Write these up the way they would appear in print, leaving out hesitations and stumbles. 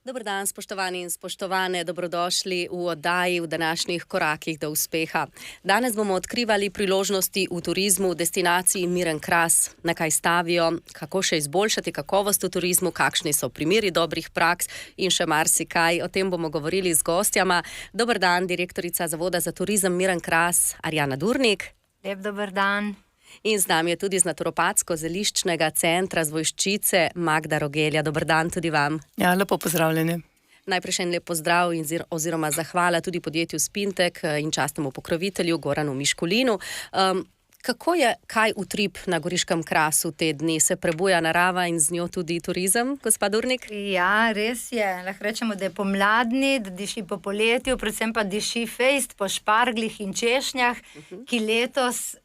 Dober dan, spoštovani in spoštovane, dobrodošli v oddaji v današnjih korakih do uspeha. Danes bomo odkrivali priložnosti v turizmu v destinaciji Miren Kras, na kaj stavijo, kako še izboljšati kakovost v turizmu, kakšni so primeri dobrih praks in še marsikaj. O tem bomo govorili z gostjama. Dober dan, direktorica Zavoda za turizem Miren Kras, Arjana Durnik. Lep dober dan. In z nami je tudi z Naturopatsko-zeliščnega centra Zvojščice Magda Rogelja. Dober dan tudi vam. Ja, lepo pozdravljeni. Najprej še en lep pozdrav oziroma zahvala tudi podjetju Spintek in častnemu pokrovitelju Goranu Miškulinu. Kako je kaj utrip na Goriškem Krasu te dni? Se prebuja narava in z njo tudi turizem, gospa Durnik? Ja, res je. Lahko rečemo, da je pomladni, da diši po poletju, predvsem pa diši fejst po šparglih in češnjah, ki letos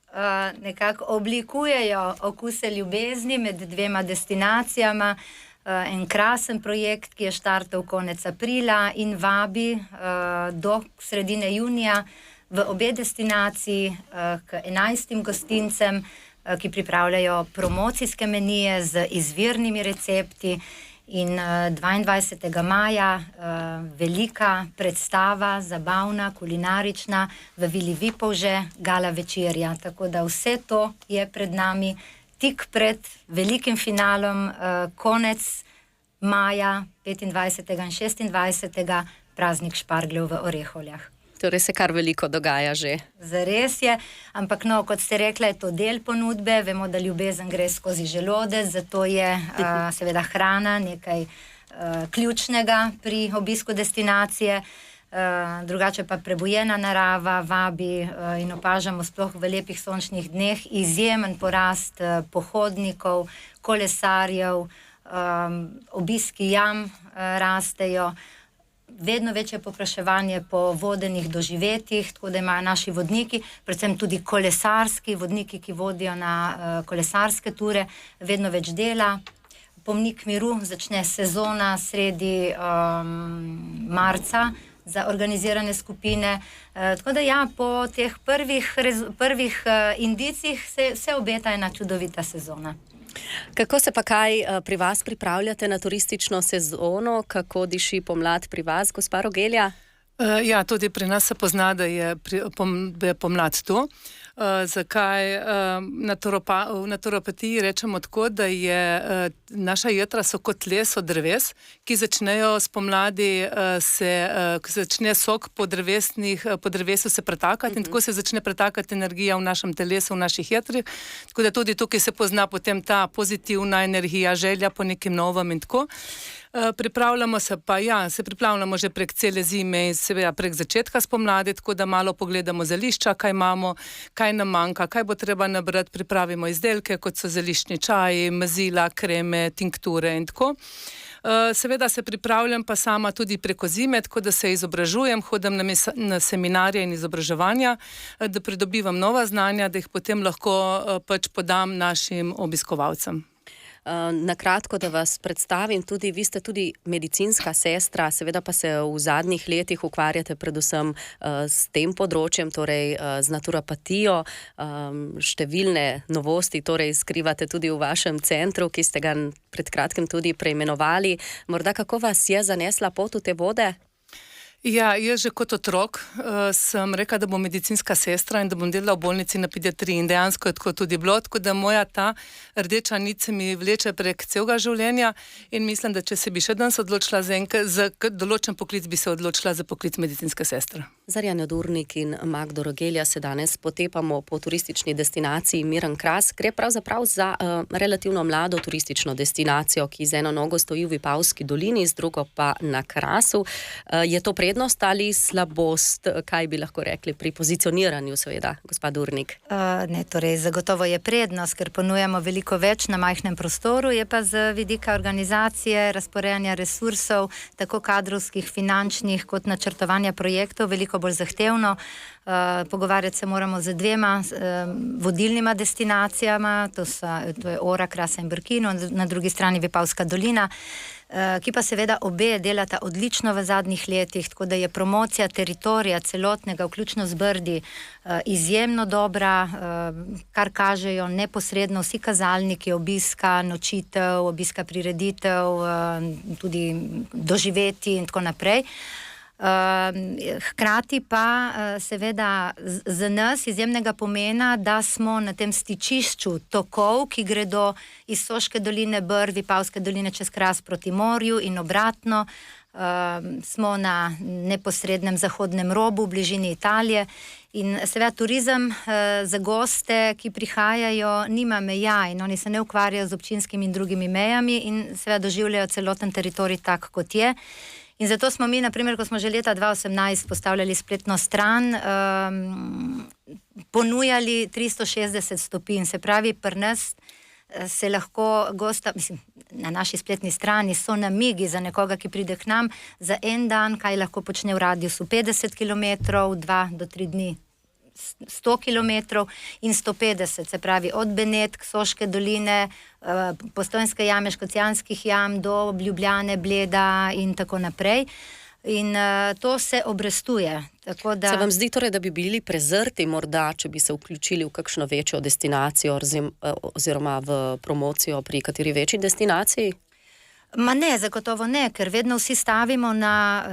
nekako oblikujejo okuse ljubezni med dvema destinacijama. En krasen projekt, ki je štartal konec aprila in vabi do sredine junija v obe destinaciji k 11 gostincem, ki pripravljajo promocijske menije z izvirnimi recepti. In 22. maja velika predstava, zabavna, kulinarična v Vili Vipavže, gala večerja. Tako da vse to je pred nami tik pred velikim finalom, konec maja, 25. in 26. praznik špargljev v Orehovljah. Torej se kar veliko dogaja že. Zares je, ampak no, kot ste rekla, je to del ponudbe. Vemo, da ljubezen gre skozi želodec, zato je seveda hrana nekaj ključnega pri obisku destinacije. Drugače pa prebujena narava vabi in opažamo sploh v lepih sončnih dneh izjemen porast pohodnikov, kolesarjev, obiski jam rastejo. Vedno večje povpraševanje po vodenih doživetjih, tako da imajo naši vodniki, predvsem tudi kolesarski vodniki, ki vodijo na kolesarske ture, vedno več dela. Pomnik miru začne sezona sredi marca za organizirane skupine. Tako da ja, po teh prvih indicih se obeta ena čudovita sezona. Kako se pa kaj pri vas pripravljate na turistično sezono? Kako diši pomlad pri vas, gospa Rogelja? Ja, tudi pri nas se pozna, da je pomlad tu. Zakaj? V naturopatiji rečemo tako, da je naša jetra so kot les od dreves, ki začnejo spomladi začne sok po drevesu se pretakati in tako se začne pretakati energija v našem telesu, v naših jetrih. Tako da tudi tukaj se pozna potem ta pozitivna energija, želja po nekim novem in tako. Pripravljamo že prek cele zime in seveda prek začetka spomladi, tako da malo pogledamo zelišča, kaj imamo, kaj nam manjka, kaj bo treba nabrati, pripravimo izdelke, kot so zeliščni čaji, mazila, kreme, tinkture in tako. Seveda se pripravljam pa sama tudi preko zime, tako da se izobražujem, hodim na seminarje in izobraževanja, da pridobivam nova znanja, da jih potem lahko podam našim obiskovalcem. Na kratko, da vas predstavim, tudi vi ste tudi medicinska sestra, seveda pa se v zadnjih letih ukvarjate predvsem s tem področjem, torej z naturopatijo. Številne novosti torej skrivate tudi v vašem centru, ki ste ga pred kratkim tudi preimenovali. Morda kako vas je zanesla pot v te vode? Ja, jaz že kot otrok sem rekla, da bom medicinska sestra in da bom delala v bolnici na pediatriji in dejansko je tako tudi bilo, tako da moja ta rdeča nit se mi vleče prek celega življenja in mislim, da če se bi še danes odločila za določen poklic, bi se odločila za poklic medicinske sestre. Z Arjano Durnik in Magdo Rogelja se danes potepamo po turistični destinaciji Miren Kras. Gre pravzaprav za relativno mlado turistično destinacijo, ki z eno nogo stoji v Vipavski dolini, z drugo pa na Krasu. Je to prednost ali slabost, kaj bi lahko rekli pri pozicioniranju, seveda, gospa Durnik? Torej, zagotovo je prednost, ker ponujamo veliko več na majhnem prostoru, je pa z vidika organizacije, razporejanja resursov, tako kadrovskih, finančnih, kot načrtovanja projektov, veliko bolj zahtevno. Pogovarjati se moramo z dvema vodilnima destinacijama, to je Ora, Krasa in Brkino, na drugi strani Vipavska dolina. ki pa seveda obe delata odlično v zadnjih letih, tako da je promocija teritorija celotnega, vključno z Brdi, izjemno dobra, kar kažejo neposredno vsi kazalniki obiska, nočitev, obiska prireditev, tudi doživeti in tako naprej. Hkrati pa seveda za nas izjemnega pomena, da smo na tem stičišču tokov, ki gredo iz Soške doline, Brd, Vipavske doline čez Kras proti morju in obratno. Smo na neposrednem zahodnem robu, v bližini Italije, in seveda turizem za goste, ki prihajajo, nima meja in oni se ne ukvarjajo z občinskimi in drugimi mejami in seveda doživljajo celoten teritorij tak, kot je. In zato smo mi, naprimer, ko smo že leta 2018 postavljali spletno stran, ponujali 360 stopinj, se pravi, pri nas se lahko gosta, mislim, na naši spletni strani so namigi za nekoga, ki pride k nam za en dan, kaj lahko počne v radiusu 50 km, 2 do 3 dni 100 km in 150, se pravi od Benetk, Soške doline, Postojnske jame, Škocjanskih jam do Ljubljane, Bleda in tako naprej. In to se obrestuje. Tako da... Se vam zdi torej, da bi bili prezrti morda, če bi se vključili v kakšno večjo destinacijo oziroma v promocijo pri kateri večji destinaciji? Ma ne, zagotovo ne, ker vedno vsi stavimo na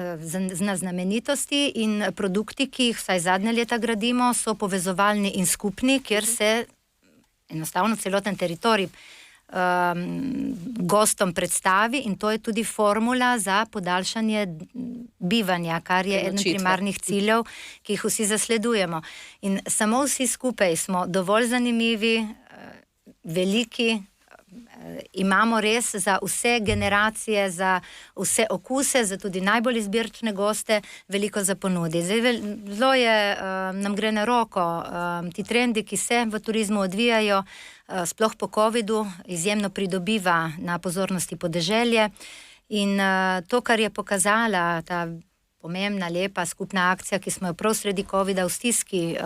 znamenitosti in produkti, ki jih vsaj zadnje leta gradimo, so povezovalni in skupni, kjer se enostavno celoten teritorij gostom predstavi in to je tudi formula za podaljšanje bivanja, kar je eden primarnih ciljev, ki jih vsi zasledujemo. In samo vsi skupaj smo dovolj zanimivi, veliki, imamo res za vse generacije, za vse okuse, za tudi najbolj izbirčne goste veliko za ponudi. Zdaj, zelo je, nam gre na roko, ti trendi, ki se v turizmu odvijajo, sploh po covidu, izjemno pridobiva na pozornosti podeželje in to, kar je pokazala ta pomembna, lepa skupna akcija, ki smo jo prav sredi covida v stiski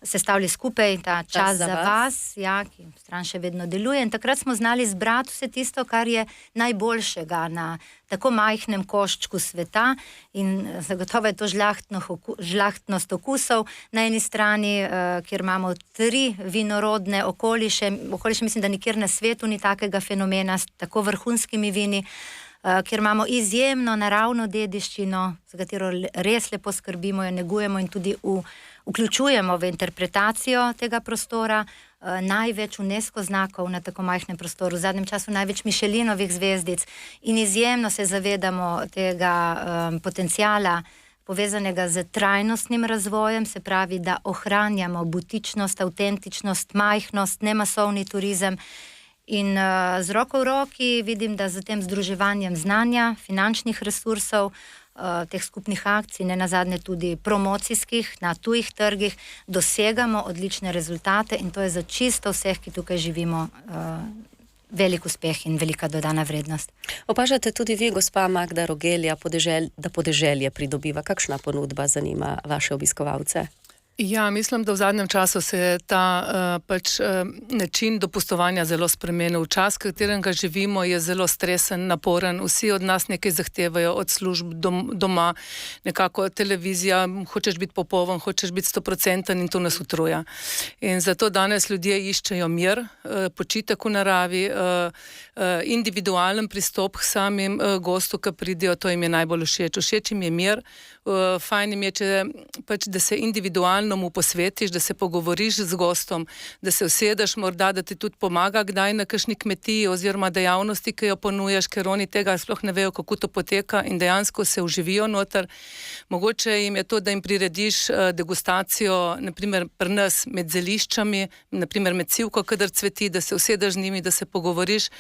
sestavili skupaj, ta čas za vas, ja, ki stran še vedno deluje, in takrat smo znali zbrati vse tisto, kar je najboljšega na tako majhnem koščku sveta in zagotovo je to žlahtnost okusov na eni strani, kjer imamo 3 vinorodne okoliše, mislim, da nikjer na svetu ni takega fenomena s tako vrhunskimi vini, kjer imamo izjemno naravno dediščino, za katero res lepo skrbimo, jo negujemo in tudi vključujemo v interpretacijo tega prostora, največ UNESCO znakov na tako majhnem prostoru, v zadnjem času največ Michelinovih zvezdic in izjemno se zavedamo tega potenciala povezanega z trajnostnim razvojem, se pravi, da ohranjamo butičnost, avtentičnost, majhnost, nemasovni turizem. In z roko v roki vidim, da z tem združevanjem znanja, finančnih resursov, teh skupnih akcij, ne nazadnje tudi promocijskih na tujih trgih, dosegamo odlične rezultate in to je za čisto vseh, ki tukaj živimo, velik uspeh in velika dodana vrednost. Opažate tudi vi, gospa Magda Rogelja, da podeželje pridobiva? Kakšna ponudba zanima vaše obiskovalce? Ja, mislim, da v zadnjem času se je ta način dopustovanja zelo spremenil. Čas, v katerem ga živimo, je zelo stresen, naporen. Vsi od nas nekaj zahtevajo od služb doma, nekako televizija, hočeš biti popoln, hočeš biti 100% in to nas utruja. In zato danes ljudje iščejo mir, počitek v naravi, individualen pristop k samim gostu, ki pridejo, to jim je najbolj všeč. Všeč jim je mir, fajn jim je, da se individualno mu posvetiš, da se pogovoriš z gostom, da se usedeš, morda, da ti tudi pomaga kdaj na kakšni kmetiji oziroma dejavnosti, ki jo ponujaš, ker oni tega sploh ne vejo, kako to poteka in dejansko se uživijo noter. Mogoče jim je to, da jim prirediš degustacijo, naprimer pri nas med zeliščami, naprimer med sivko, kadar cveti, da se usedeš z njimi, da se pogovoriš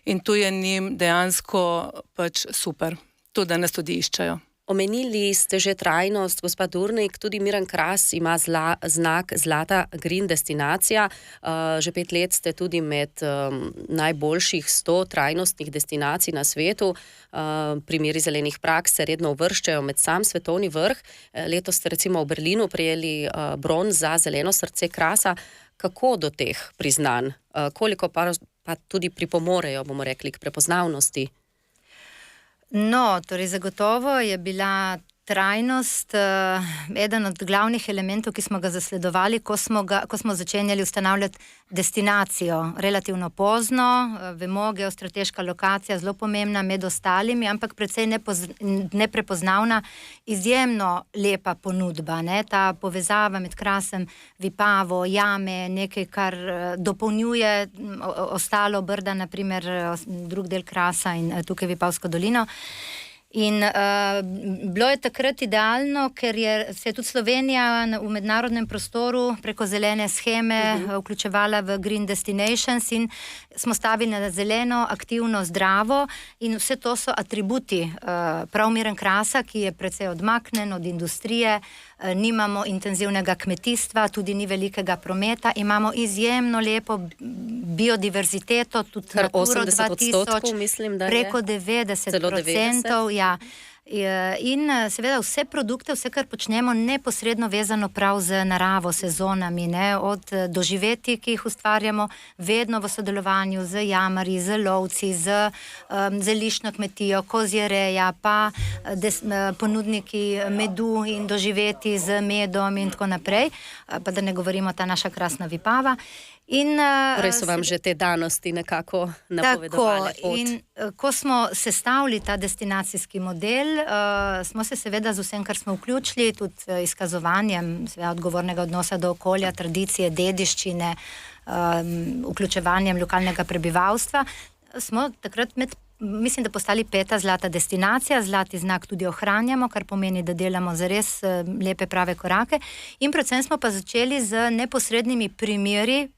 in to je njim dejansko super. To, da nas tudi iščajo. Omenili ste že trajnost, gospod Durnik, tudi Miran Kras ima znak Zlata Green destinacija. Že 5 let ste tudi med najboljših 100 trajnostnih destinacij na svetu. Primeri zelenih praks se redno uvrščajo med sam svetovni vrh. Letos ste recimo v Berlinu prejeli bron za zeleno srce Krasa. Kako do teh priznanj? Koliko pa tudi pripomorejo, bomo rekli, k prepoznavnosti? No, torej zagotovo je bila trajnost eden od glavnih elementov, ki smo ga zasledovali, ko smo začenjali ustanavljati destinacijo. Relativno pozno, vemo, geostrateška lokacija, zelo pomembna med ostalimi, ampak precej neprepoznavna, izjemno lepa ponudba. Ne? Ta povezava med Krasem, Vipavo, Jame, nekaj, kar dopolnjuje ostalo Brda, naprimer drug del Krasa in tukaj Vipavsko dolino. In bilo je takrat idealno, ker se je tudi Slovenija v mednarodnem prostoru preko zelene sheme vključevala v Green Destinations in smo stavili na zeleno, aktivno, zdravo in vse to so atributi prav Miren Krasa, ki je precej odmaknen od industrije, nimamo intenzivnega kmetijstva, tudi ni velikega prometa, imamo izjemno lepo biodiverziteto, tudi Naturo 2000, mislim, da je. Preko 90%. Ja. In seveda vse produkte, vse, kar počnemo, neposredno vezano prav z naravo, sezonami, ne? Od doživetij, ki jih ustvarjamo, vedno v sodelovanju z jamarji, z lovci, z zeliščno kmetijo, kozjereja, pa ponudniki medu in doživetij z medom in tako naprej, pa da ne govorimo ta naša krasna Vipava. Torej so vam že te danosti nekako napovedovali pot. In ko smo sestavili ta destinacijski model, smo se seveda z vsem, kar smo vključili, tudi izkazovanjem odgovornega odnosa do okolja, tradicije, dediščine, vključevanjem lokalnega prebivalstva, smo takrat mislim, da postali 5. zlata destinacija, zlati znak tudi ohranjamo, kar pomeni, da delamo zares lepe prave korake in predvsem smo pa začeli z neposrednimi primeri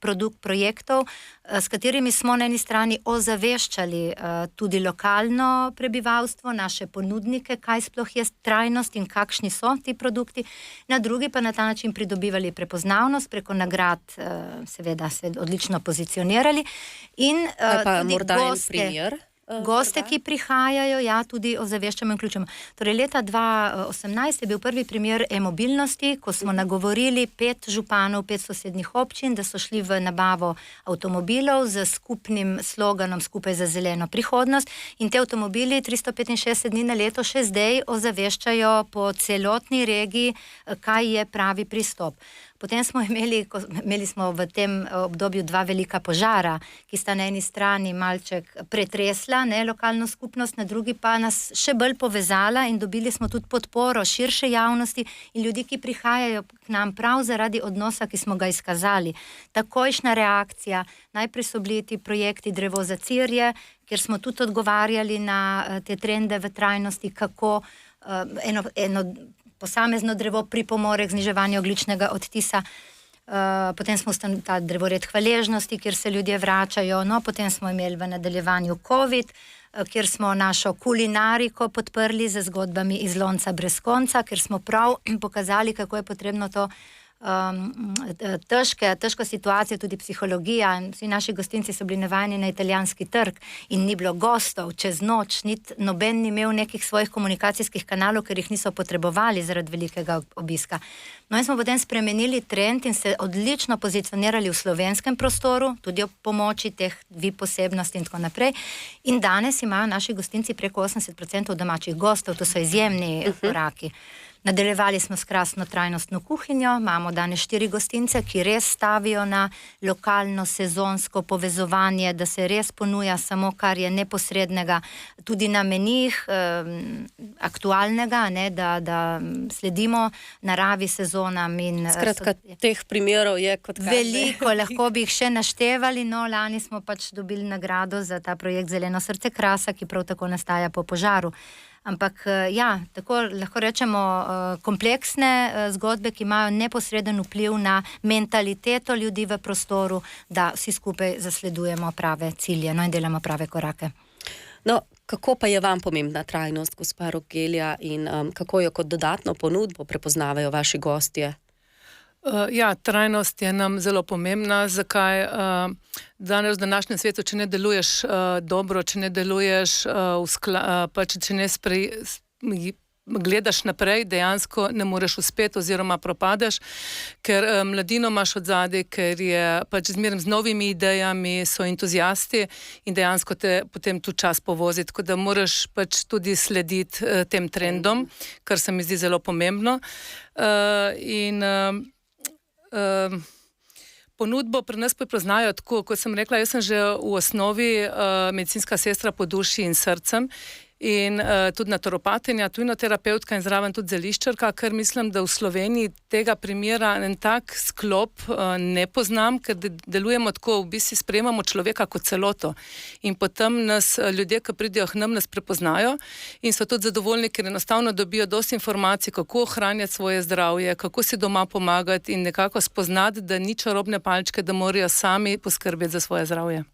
projektov, s katerimi smo na eni strani ozaveščali tudi lokalno prebivalstvo, naše ponudnike, kaj sploh je trajnost in kakšni so ti produkti, na drugi pa na ta način pridobivali prepoznavnost, preko nagrad seveda se odlično pozicionirali in tudi goste, ki prihajajo, ja, tudi ozaveščamo in vključujemo. Torej, leta 2018 je bil prvi primer e-mobilnosti, ko smo nagovorili 5 županov, 5 sosednjih občin, da so šli v nabavo avtomobilov z skupnim sloganom Skupaj za zeleno prihodnost in te avtomobili 365 dni na leto še zdaj ozaveščajo po celotni regiji, kaj je pravi pristop. Potem smo imeli smo v tem obdobju 2 velika požara, ki sta na eni strani malček pretresla lokalno skupnost, na drugi pa nas še bolj povezala in dobili smo tudi podporo širše javnosti in ljudi, ki prihajajo k nam prav zaradi odnosa, ki smo ga izkazali. Takojšnja reakcija, najprej so bili ti projekti Drevo za Cirje, kjer smo tudi odgovarjali na te trende v trajnosti, kako eno posamezno drevo pripomore k zniževanju ogljičnega odtisa. Potem smo ta drevored hvaležnosti, kjer se ljudje vračajo. No, potem smo imeli v nadaljevanju COVID, kjer smo našo kulinariko podprli z zgodbami iz lonca brez konca, ker smo prav pokazali, kako je potrebno to težko situacijo, tudi psihologija. Vsi naši gostinci so bili navajeni na italijanski trg in ni bilo gostov čez noč, noben ni imel nekih svojih komunikacijskih kanalov, ker jih niso potrebovali zaradi velikega obiska. No in smo potem spremenili trend in se odlično pozicionirali v slovenskem prostoru, tudi ob pomoči teh posebnosti in tako naprej. In danes imajo naši gostinci preko 80% domačih gostov, to so izjemni koraki. Nadaljevali smo s krasno trajnostno kuhinjo, imamo danes 4 gostince, ki res stavijo na lokalno sezonsko povezovanje, da se res ponuja samo, kar je neposrednega, tudi na menijih aktualnega, ne, da sledimo naravi sezonam. Skratka, teh primerov je kot kaže. Veliko, lahko bi jih še naštevali, no lani smo pač dobili nagrado za ta projekt Zeleno srce Krasa, ki prav tako nastaja po požaru. Ampak ja, tako lahko rečemo kompleksne zgodbe, ki imajo neposreden vpliv na mentaliteto ljudi v prostoru, da vsi skupaj zasledujemo prave cilje, no in delamo prave korake. No, kako pa je vam pomembna trajnost, gospa Rogelja, in kako jo kot dodatno ponudbo prepoznavajo vaši gostje? Ja, trajnost je nam zelo pomembna. Zakaj? Danes v današnjem svetu, če ne deluješ dobro, če ne deluješ če ne gledaš naprej, dejansko ne moreš uspeti oziroma propadeš, ker mladino imaš od zadaj, ker je pač zmeraj z novimi idejami, so entuzijasti in dejansko te potem tu čas povozi, tako da moraš pač tudi slediti tem trendom, kar se mi zdi zelo pomembno. Ponudbo pri nas prepoznajo tako, kot sem rekla, jaz sem že v osnovi medicinska sestra po duši in srcem in tudi naturopatinja, tujnoterapeutka in zraven tudi zeliščarka, ker mislim, da v Sloveniji tega primera en tak sklop ne poznam, ker delujemo tako, v bistvu sprejemamo človeka kot celoto in potem nas ljudje, ki pridejo k nam, nas prepoznajo in so tudi zadovoljni, ker enostavno dobijo dosti informacij, kako ohranjati svoje zdravje, kako si doma pomagati in nekako spoznati, da ni čarobne palčke, da morajo sami poskrbeti za svoje zdravje.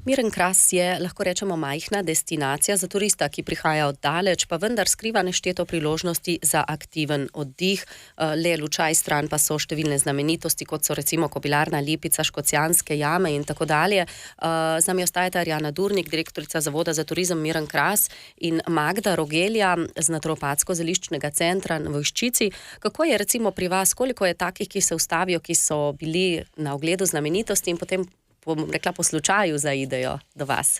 Miren Kras je, lahko rečemo, majhna destinacija za turista, ki prihaja od daleč, pa vendar skriva nešteto priložnosti za aktiven oddih. Le lučaj stran pa so številne znamenitosti, kot so recimo Kobilarna Lipica, Škocjanske jame in tako dalje. Z nami ostajata Arjana Durnik, direktorica Zavoda za turizem Miren Kras in Magda Rogelja z Naturopatsko-zeliščnega centra v Ojščici. Kako je recimo pri vas, koliko je takih, ki se ustavijo, ki so bili na ogledu znamenitosti in potem, bom rekla, po slučaju zaidejo do vas?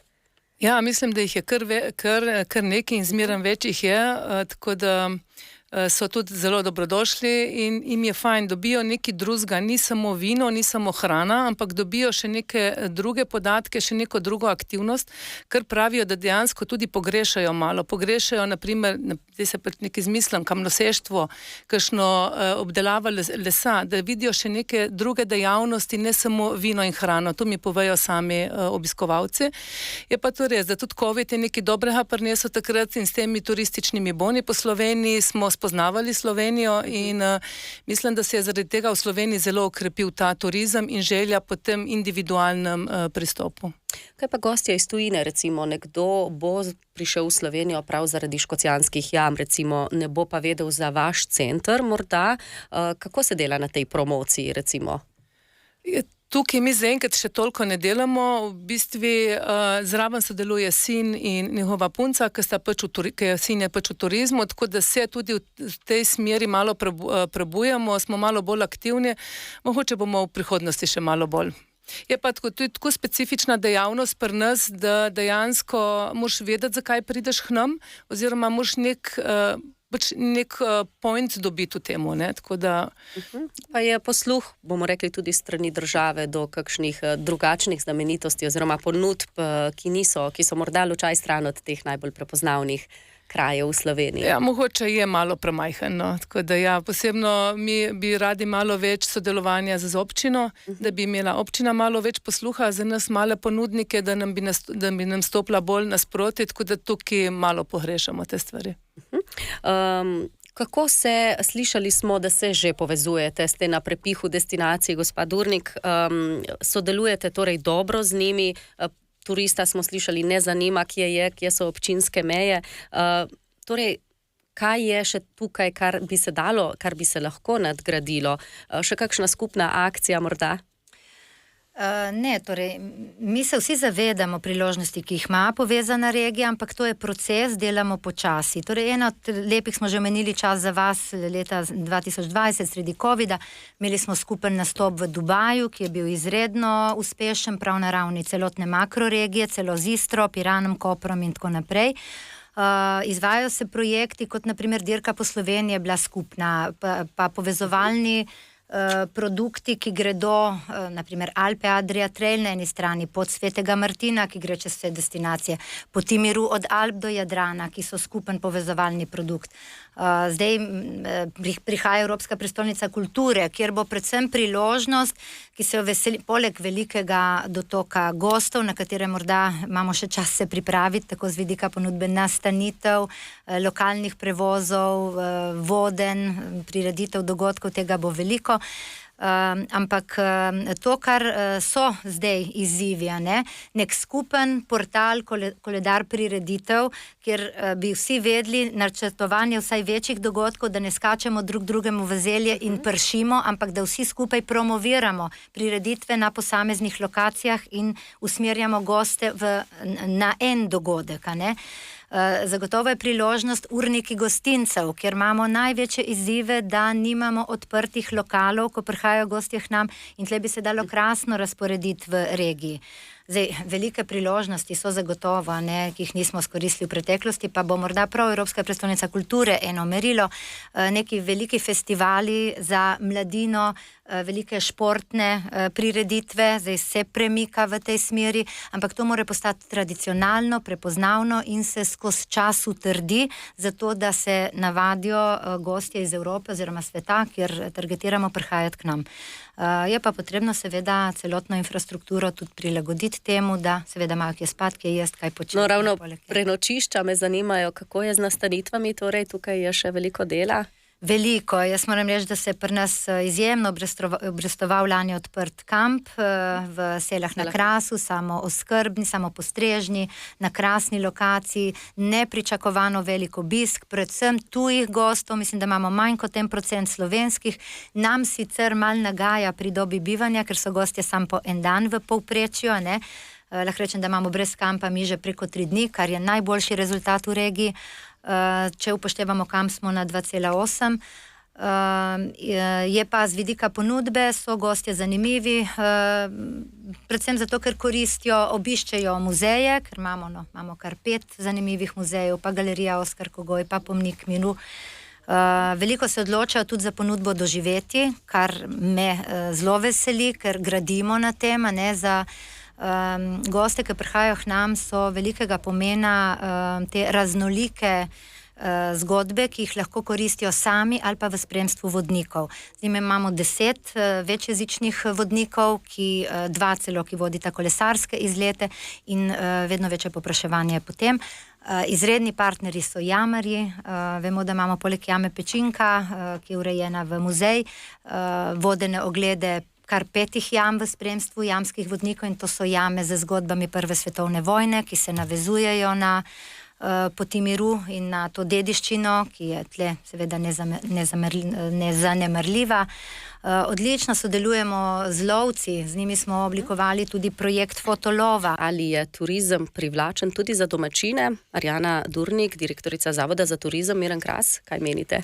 Ja, mislim, da jih je kar nekaj in zmeraj več jih je, tako da so tudi zelo dobrodošli in jim je fajn, dobijo nekaj drugega, ni samo vino, ni samo hrana, ampak dobijo še neke druge podatke, še neko drugo aktivnost, kar pravijo, da dejansko tudi pogrešajo malo. Pogrešajo, naprimer, zdaj se pa nekaj izmislim, kamnoseštvo, kakšno obdelava lesa, da vidijo še neke druge dejavnosti, ne samo vino in hrano. To mi povejo sami obiskovalci. Je pa to res, da tudi COVID je nekaj dobrega prinesel takrat in s temi turističnimi boni po Sloveniji smo spoznavali Slovenijo in mislim, da se je zaradi tega v Sloveniji zelo okrepil ta turizem in želja po tem individualnem pristopu. Kaj pa gostje iz tujine, recimo, nekdo bo prišel v Slovenijo prav zaradi Škocjanskih jam, recimo, ne bo pa vedel za vaš center, morda, kako se dela na tej promociji, recimo? Tukaj mi zaenkrat še toliko ne delamo, v bistvu zraven sodeluje sin in njihova punca, sin je pač v turizmu, tako da se tudi v tej smeri malo prebujamo, smo malo bolj aktivni, mogoče bomo v prihodnosti še malo bolj. Je pa tudi tako specifična dejavnost pri nas, da dejansko moraš vedeti, zakaj prideš k nam, oziroma moraš nek point dobiti v temu, ne, tako da... Pa je posluh, bomo rekli, tudi strani države do kakšnih drugačnih znamenitosti oziroma ponudb, ki so morda lučaj stran od teh najbolj prepoznavnih krajev v Sloveniji. Ja, mogoče je malo premajhen, no. Tako da ja, posebno mi bi radi malo več sodelovanja z občino, da bi imela občina malo več posluha za nas male ponudnike, da bi nam stopila bolj nasproti, tako da tukaj malo pogrešamo te stvari. Kako se, slišali smo, da se že povezujete, ste na prepihu destinacij, gospa Durnik, sodelujete torej dobro z njimi, turista smo slišali, ne zanima, kje so občinske meje. Torej, kaj je še tukaj, kar bi se lahko nadgradilo? Še kakšna skupna akcija morda? Ne, torej, mi se vsi zavedamo priložnosti, ki jih ima povezana regija, ampak to je proces, delamo počasi. Torej, ena od lepih smo že omenili čas za vas leta 2020, sredi COVID-a. Imeli smo skupen nastop v Dubaju, ki je bil izredno uspešen, prav na ravni celotne makroregije, celo z Istro, Piranom, Koprom in tako naprej. Izvajajo se projekti, kot naprimer Dirka po Sloveniji je bila skupna, pa povezovalni produkti, ki gredo, naprimer Alpe Adria Trail na eni strani, pod Svetega Martina, ki gre čez vse destinacije, poti miru od Alp do Jadrana, ki so skupen povezovalni produkt. Zdaj prihaja Evropska prestolnica kulture, kjer bo predvsem priložnost, ki se jo veseli, poleg velikega dotoka gostov, na katere morda imamo še čas se pripraviti, tako z vidika ponudbe nastanitev, lokalnih prevozov, vodenj, prireditev dogodkov, tega bo veliko. Ampak to, kar so zdaj izzivi, nek skupen portal, koledar prireditev, kjer bi vsi vedeli načrtovanje vsaj večjih dogodkov, da ne skačemo drug drugemu v zelje in pršimo, ampak da vsi skupaj promoviramo prireditve na posameznih lokacijah in usmerjamo goste na en dogodek. Zagotovo je priložnost urniki gostincev, kjer imamo največje izzive, da nimamo odprtih lokalov, ko prihajajo gostje k nam, in tle bi se dalo krasno razporediti v regiji. Zdaj, velike priložnosti so zagotovo, ki jih nismo skoristili v preteklosti, pa bo morda prav Evropska prestolnica kulture eno merilo, neki veliki festivali za mladino, velike športne prireditve, zdaj se premika v tej smeri, ampak to mora postati tradicionalno, prepoznavno in se skozi čas utrdi, zato da se navadijo gostje iz Evrope oziroma sveta, kjer targetiramo prihajati k nam. Je pa potrebno seveda celotno infrastrukturo tudi prilagoditi temu, da seveda imajo kje spati, kje jesti, kaj početi. No, ravno prenočišča me zanimajo, kako je z nastanitvami, torej tukaj je še veliko dela. Veliko. Jaz moram reči, da se je pri nas izjemno obrestoval lani odprt kamp v Selah na Krasu, samo oskrbni, samo postrežni, na krasni lokaciji, nepričakovano velik obisk, predvsem tujih gostov, mislim, da imamo manj kot 1% slovenskih, nam sicer mal nagaja pri dobi bivanja, ker so gostje sam po en dan v povprečju, lahko rečem, da imamo brez kampa mi že preko 3 dni, kar je najboljši rezultat v regiji. Če upoštevamo, kam smo na 2,8. Je pa z vidika ponudbe, so gostje zanimivi, predvsem zato, ker obiščejo muzeje, ker imamo kar 5 zanimivih muzejev, pa galerija Oskar Kogoj, pa pomnik miru. Veliko se odločajo tudi za ponudbo doživeti, kar me zelo veseli, ker gradimo na tem, za goste, ki prihajajo k nam, so velikega pomena te raznolike zgodbe, ki jih lahko koristijo sami ali pa v spremstvu vodnikov. Zdaj imamo 10 večjezičnih vodnikov, 2 celo, ki vodita kolesarske izlete in vedno večje povpraševanje potem. Izredni partnerji so jamarji, vemo, da imamo poleg jame Pečinka, ki je urejena v muzej, vodene oglede kar 5 jam v spremstvu jamskih vodnikov, in to so jame z zgodbami Prve svetovne vojne, ki se navezujejo na poti miru in na to dediščino, ki je tle seveda nezanemarljiva. Odlično sodelujemo z lovci, z njimi smo oblikovali tudi projekt fotolova. Ali je turizem privlačen tudi za domačine? Arjana Durnik, direktorica Zavoda za turizem Miren Kras, kaj menite?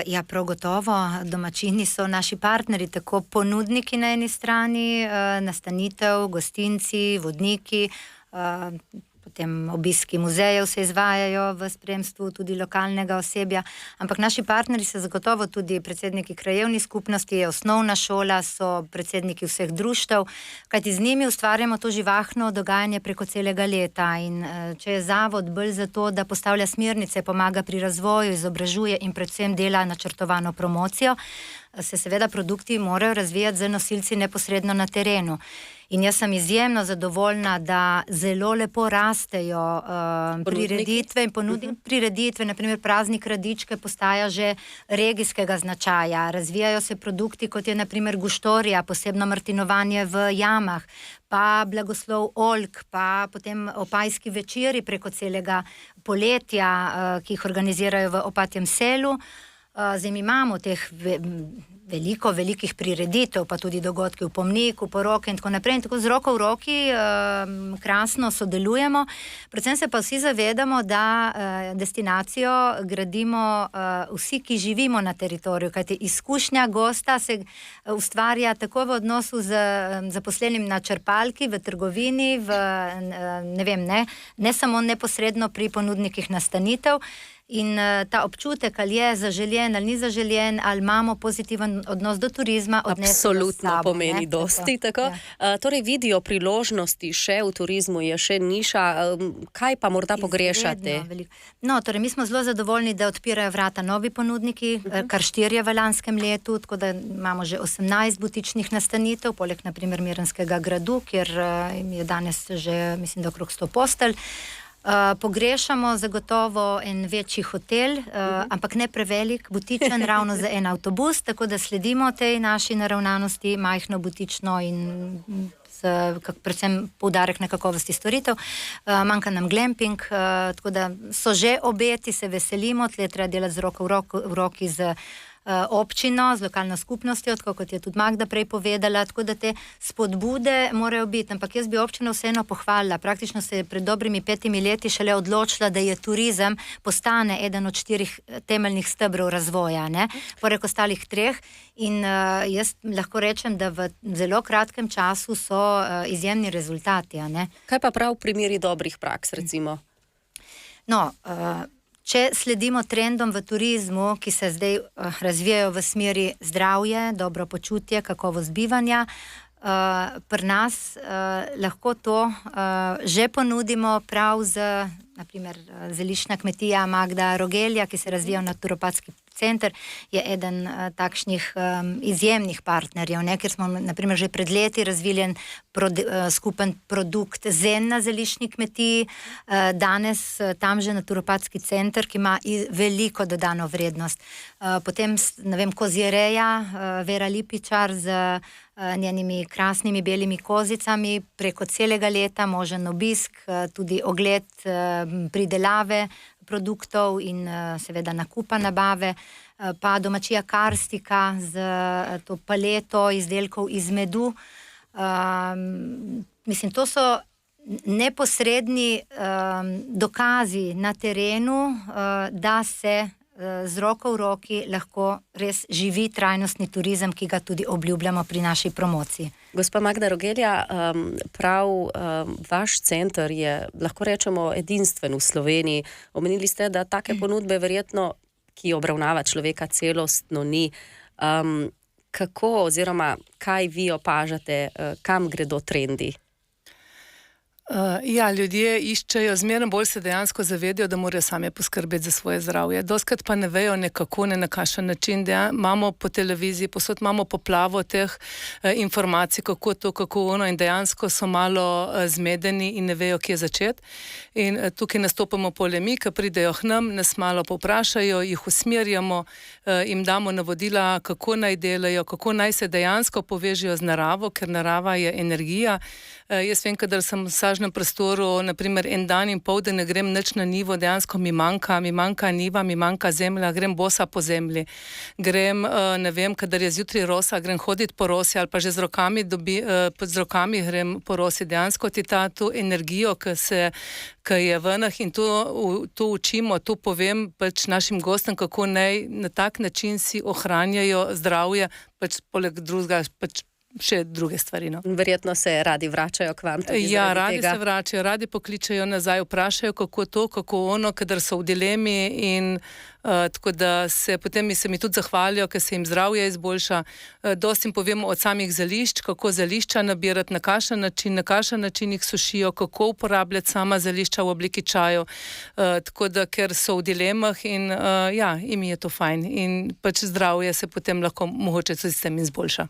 Ja, prav gotovo. Domačini so naši partnerji, tako ponudniki na eni strani, nastanitev, gostinci, vodniki, potem obiski muzejev se izvajajo v spremstvu tudi lokalnega osebja, ampak naši partnerji so zagotovo tudi predsedniki krajevnih skupnosti, je osnovna šola, so predsedniki vseh društev, kajti z njimi ustvarjamo to živahno dogajanje preko celega leta, in če je zavod bolj za to, da postavlja smernice, pomaga pri razvoju, izobražuje in predvsem dela načrtovano promocijo, se seveda produkti morajo razvijati z nosilci neposredno na terenu. In jaz sem izjemno zadovoljna, da zelo lepo rastejo prireditve in prireditve, naprimer Praznik Radičke postaja že regijskega značaja. Razvijajo se produkti, kot je naprimer guštorija, posebno martinovanje v jamah, pa blagoslov oljk, pa potem opajski večeri preko celega poletja, ki jih organizirajo v Opatjem selu. Zdaj mi imamo teh velikih prireditev, pa tudi dogodki v Pomniku, poroke in tako naprej, in tako z roko v roki krasno sodelujemo. Predvsem se pa vsi zavedamo, da destinacijo gradimo vsi, ki živimo na teritoriju, kajti izkušnja gosta se ustvarja tako v odnosu z zaposlenim na črpalki, v trgovini, ne samo neposredno pri ponudnikih nastanitev. In ta občutek, ali je zaželjen ali ni zaželjen, ali imamo pozitiven odnos do turizma, odnesemo s sabo. Absolutno pomeni dosti, tako. Ja. Torej vidijo priložnosti še v turizmu, je še niša, kaj pa morda pogrešate? No, torej mi smo zelo zadovoljni, da odpirajo vrata novi ponudniki, kar 4 v lanskem letu, tako da imamo že 18 butičnih nastanitev, poleg naprimer Mirenskega gradu, kjer je danes že, mislim, da okrog 100 postelj. Pogrešamo zagotovo en večji hotel, ampak ne prevelik, butičen, ravno za en avtobus, tako da sledimo tej naši naravnanosti, majhno, butično in predvsem poudarek na kakovosti storitev. Manjka nam glamping, tako da so že obeti, se veselimo, tle treba delati z roko v roki z občino, z lokalno skupnostjo, tako kot je tudi Magda prej povedala, tako da te spodbude morajo biti, ampak jaz bi občino vseeno pohvalila. Praktično se je pred dobrimi 5 leti šele odločila, da je turizem postane eden od 4 temeljnih stebrov razvoja, ne, poleg ostalih 3. In jaz lahko rečem, da v zelo kratkem času so izjemni rezultati. Ne. Kaj pa prav primeri dobrih praks, recimo? No, če sledimo trendom v turizmu, ki se zdaj razvijajo v smeri zdravje, dobro počutje, kakovost bivanja, pri nas lahko to že ponudimo prav z, naprimer, zeliščna kmetija Magda Rogelja, ki se razvija v naturopatski center, je eden takšnih izjemnih partnerjev, ne, ker smo, naprimer, že pred leti razvili skupen produkt Zen na zeliščni kmetiji, danes tam že naturopatski center, ki ima veliko dodano vrednost. Potem, ne vem, kozjereja, Vera Lipičar z njenimi krasnimi belimi kozicami, preko celega leta možen obisk, tudi ogled pridelave produktov in seveda nakupa nabave, pa domačija Karstika z to paleto izdelkov iz medu. Mislim, to so neposredni dokazi na terenu, da se z roko v roki lahko res živi trajnostni turizem, ki ga tudi obljubljamo pri naši promociji. Gospa Magda Rogelja, prav vaš center je, lahko rečemo, edinstven v Sloveniji. Omenili ste, da take ponudbe verjetno, ki obravnava človeka celostno, ni. Kako oziroma kaj vi opažate, kam gredo trendi? Ja, ljudje iščejo, zmerno bolj se dejansko zavedajo, da morajo sami poskrbeti za svoje zdravje. Doskrat pa ne vejo nekako, ne na kakšen način. Imamo po televiziji, posod imamo poplavo teh informacij, kako to, kako ono, in dejansko so malo zmedeni in ne vejo, kje začeti. In tukaj nastopamo polemi, ki pridejo k nam, nas malo povprašajo, jih usmerjamo, jim damo navodila, kako naj delajo, kako naj se dejansko povežejo z naravo, ker narava je energija. Jaz vem, kadar sem v sažnem prostoru, naprimer en dan in pol, da ne grem nič na nivo, dejansko mi manjka niva, mi manjka zemlja, grem bosa po zemlji. Grem, ne vem, kadar je zjutraj rosa, grem hoditi po rosi ali pa že z rokami grem po rosi. Dejansko ti to energijo, ki je v nas, in to učimo, to povem pač našim gostom, kako naj na tak način si ohranjajo zdravje, pač poleg drugega, pač še druge stvari. No. Verjetno se radi vračajo k vam. Ja, radi se vračajo, radi pokličajo nazaj, vprašajo, kako to, kako ono, kadar so v dilemi, in tako da se potem se mi tudi zahvalijo, ker se jim zdravje izboljša. Dosti jim povemo od samih zelišč, kako zelišča nabirati, na kakšen način jih sušijo, kako uporabljati sama zelišča v obliki čajev, tako da, ker so v dilemah, in ja, jim je to fajn in pač zdravje se potem lahko mogoče tudi s tem izboljša.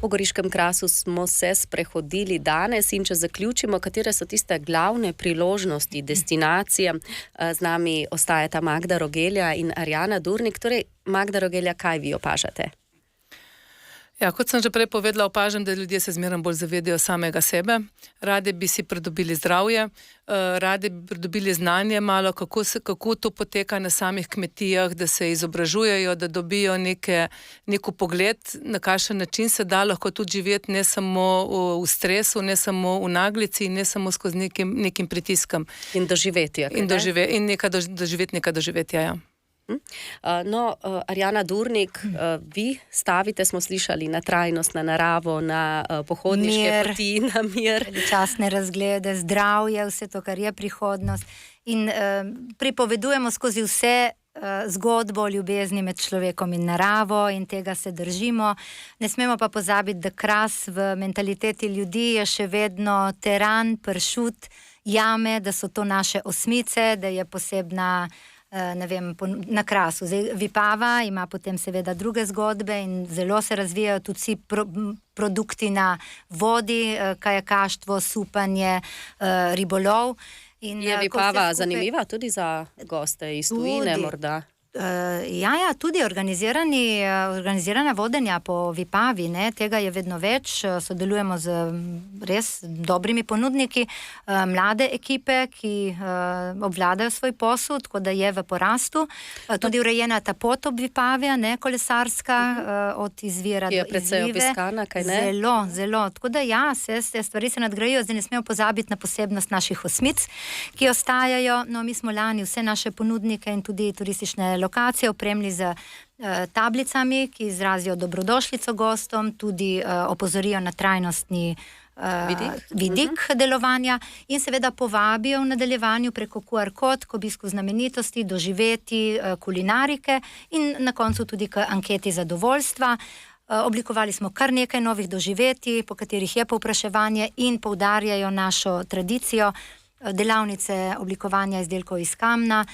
Po Goriškem krasu smo se sprehodili danes in če zaključimo, katere so tiste glavne priložnosti, destinacije. Z nami ostajata Magda Rogelja in Arjana Durnik. Torej, Magda Rogelja, kaj vi opažate? Ja, kot sem že prej povedala, opažam, da ljudje se zmeraj bolj zavedajo samega sebe. Radi bi si pridobili zdravje, radi bi pridobili znanje malo, kako to poteka na samih kmetijah, da se izobražujejo, da dobijo neko pogled, na kakšen način se da lahko tudi živeti, ne samo v stresu, ne samo v naglici, ne samo skozi nekim pritiskom. In doživeti. In doživeti neka doživetja, ja. No, Arjana Durnik, vi stavite, smo slišali, na trajnost, na naravo, na pohodniške poti, na mir. Časne razglede, zdravje, vse to, kar je prihodnost. In pripovedujemo skozi vse zgodbo o ljubezni med človekom in naravo, in tega se držimo. Ne smemo pa pozabiti, da Kras v mentaliteti ljudi je še vedno teran, pršut, jame, da so to naše osmice, da je posebna, ne vem, na Krasu. Zdaj, Vipava ima potem seveda druge zgodbe in zelo se razvijajo tudi vsi produkti na vodi, kajakaštvo, supanje, ribolov. In je Vipava zanimiva tudi za goste iz tujine morda? Ja, tudi organizirana vodenja po Vipavi, ne, tega je vedno več, sodelujemo z res dobrimi ponudniki, mlade ekipe, ki obvladajo svoj posel, tako da je v porastu. Tudi urejena ta pot ob Vipavija, ne, kolesarska, od izvira do izlive. Je precej obiskana, kaj ne? Zelo. Tako da te stvari se nadgrajujejo, zdaj ne smemo pozabiti na posebnost naših osmic, ki ostajajo. No, mi smo lani vse naše ponudnike in tudi turistične lokacije opremili z tablicami, ki izrazijo dobrodošlico gostom, tudi opozorijo na trajnostni vidik delovanja in seveda povabijo v nadaljevanju preko QR kod k obisku znamenitosti, doživeti kulinarike in na koncu tudi k anketi zadovoljstva. Oblikovali smo kar nekaj novih doživetij, po katerih je povpraševanje in poudarjajo našo tradicijo. Delavnice oblikovanja izdelkov iz kamna,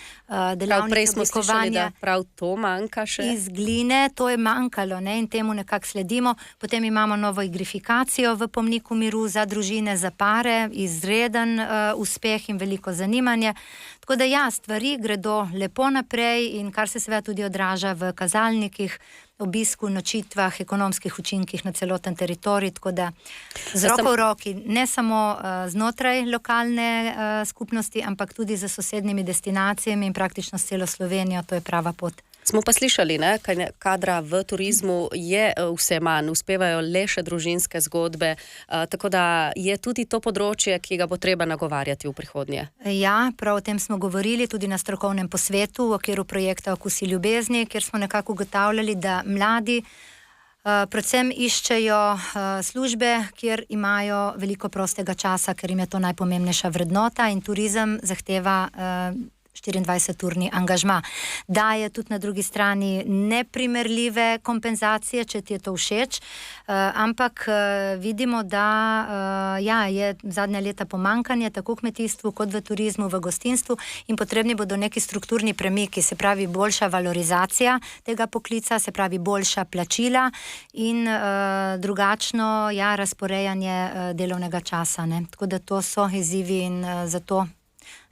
prej smo slišali, da prav to manjka še. Iz gline, to je manjkalo, ne, in temu nekako sledimo. Potem imamo novo igrifikacijo v Pomniku miru za družine, za pare, izreden uspeh in veliko zanimanje. Tako da stvari gredo lepo naprej in kar se seveda tudi odraža v kazalnikih, obisku, nočitvah, ekonomskih učinkih na celoten teritorij, tako da z roko v roki, ne samo znotraj lokalne skupnosti, ampak tudi za sosednjimi destinacijami in praktično s celo Slovenijo, to je prava pot. Smo pa slišali, ne, kadra v turizmu je vse manj, uspevajo le še družinske zgodbe, tako da je tudi to področje, ki ga bo treba nagovarjati v prihodnje. Ja, prav o tem smo govorili tudi na strokovnem posvetu v okviru projekta Okusi ljubezni, kjer smo nekako ugotavljali, da mladi predvsem iščejo službe, kjer imajo veliko prostega časa, ker jim je to najpomembnejša vrednota in turizem zahteva 24-urni angažma. Daje tudi na drugi strani neprimerljive kompenzacije, če ti je to všeč, ampak vidimo, da je zadnja leta pomanjkanje tako v kmetijstvu kot v turizmu, v gostinstvu in potrebni bodo neki strukturni premiki, se pravi boljša valorizacija tega poklica, se pravi boljša plačila in drugačno razporejanje delovnega časa. Ne. Tako da to so izzivi in zato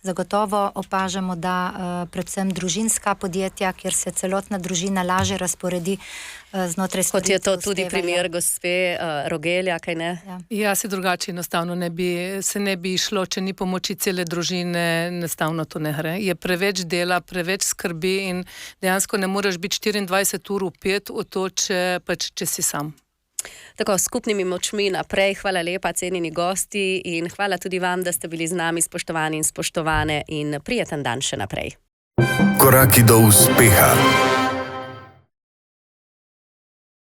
zagotovo opažamo, da predvsem družinska podjetja, kjer se celotna družina lažje razporedi znotraj storitev. Kot je to tudi primer gospe Rogelja, kaj ne? Ja, se drugače enostavno ne bi išlo, če ni pomoči cele družine, enostavno to ne gre. Je preveč dela, preveč skrbi in dejansko ne moreš biti 24 ur vpet v to, če si sam. Tako, skupnimi močmi naprej, hvala lepa, cenjeni gosti in hvala tudi vam, da ste bili z nami, spoštovani in spoštovane in prijeten dan še naprej. Koraki do uspeha.